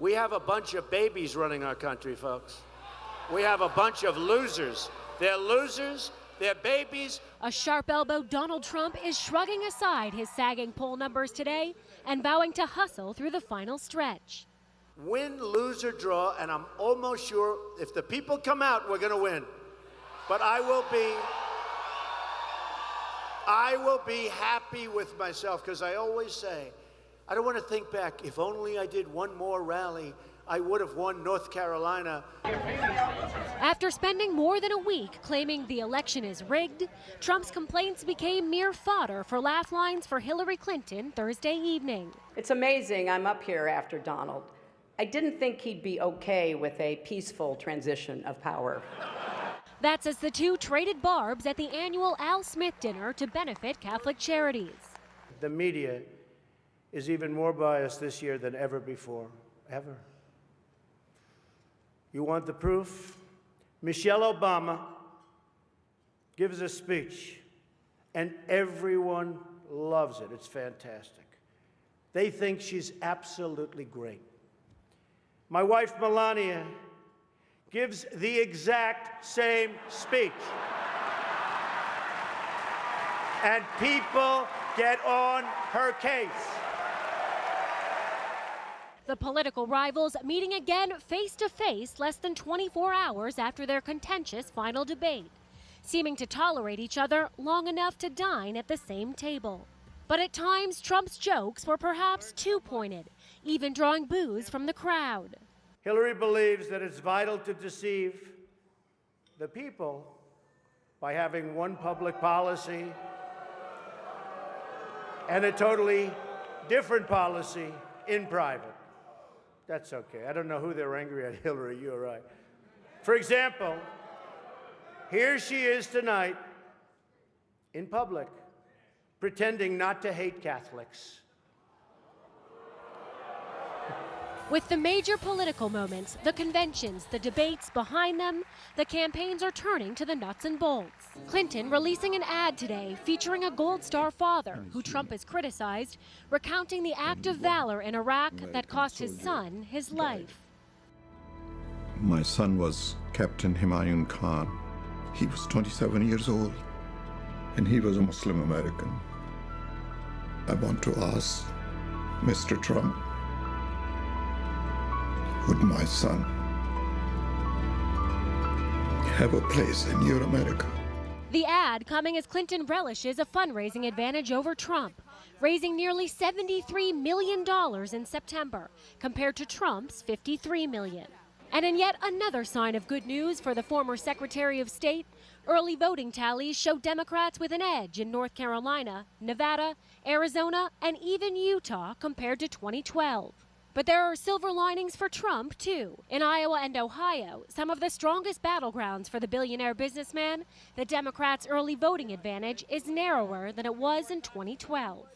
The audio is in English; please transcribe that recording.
We have a bunch of babies running our country, folks. We have a bunch of losers. They're losers. They're babies. A sharp-elbowed Donald Trump is shrugging aside his sagging poll numbers today and vowing to hustle through the final stretch. Win, lose, or draw, and I'm almost sure if the people come out, we're going to win. But I will be happy with myself, because I always say, I don't want to think back. If only I did one more rally, I would have won North Carolina. After spending more than a week claiming the election is rigged, Trump's complaints became mere fodder for laugh lines for Hillary Clinton Thursday evening. It's amazing I'm up here after Donald. I didn't think he'd be okay with a peaceful transition of power. That's as the two traded barbs at the annual Al Smith dinner to benefit Catholic charities. The media is even more biased this year than ever before, ever. You want the proof? Michelle Obama gives a speech, and everyone loves it. It's fantastic. They think she's absolutely great. My wife, Melania, gives the exact same speech. And people get on her case. The political rivals meeting again face-to-face less than 24 hours after their contentious final debate, seeming to tolerate each other long enough to dine at the same table. But at times, Trump's jokes were perhaps too pointed, even drawing boos from the crowd. Hillary believes that it's vital to deceive the people by having one public policy and a totally different policy in private. That's okay. I don't know who they're angry at, Hillary, you're right. For example, here she is tonight in public, pretending not to hate Catholics. With the major political moments, the conventions, the debates behind them, the campaigns are turning to the nuts and bolts. Clinton releasing an ad today featuring a Gold Star father, who Trump has criticized, recounting the act of valor in Iraq that cost his son his life. My son was Captain Humayun Khan. He was 27 years old, and he was a Muslim American. I want to ask Mr. Trump, would my son have a place in your America? The ad coming as Clinton relishes a fundraising advantage over Trump, raising nearly $73 million in September, compared to Trump's $53 million. And in yet another sign of good news for the former Secretary of State, early voting tallies show Democrats with an edge in North Carolina, Nevada, Arizona, and even Utah compared to 2012. But there are silver linings for Trump, too. In Iowa and Ohio, some of the strongest battlegrounds for the billionaire businessman, the Democrats' early voting advantage is narrower than it was in 2012.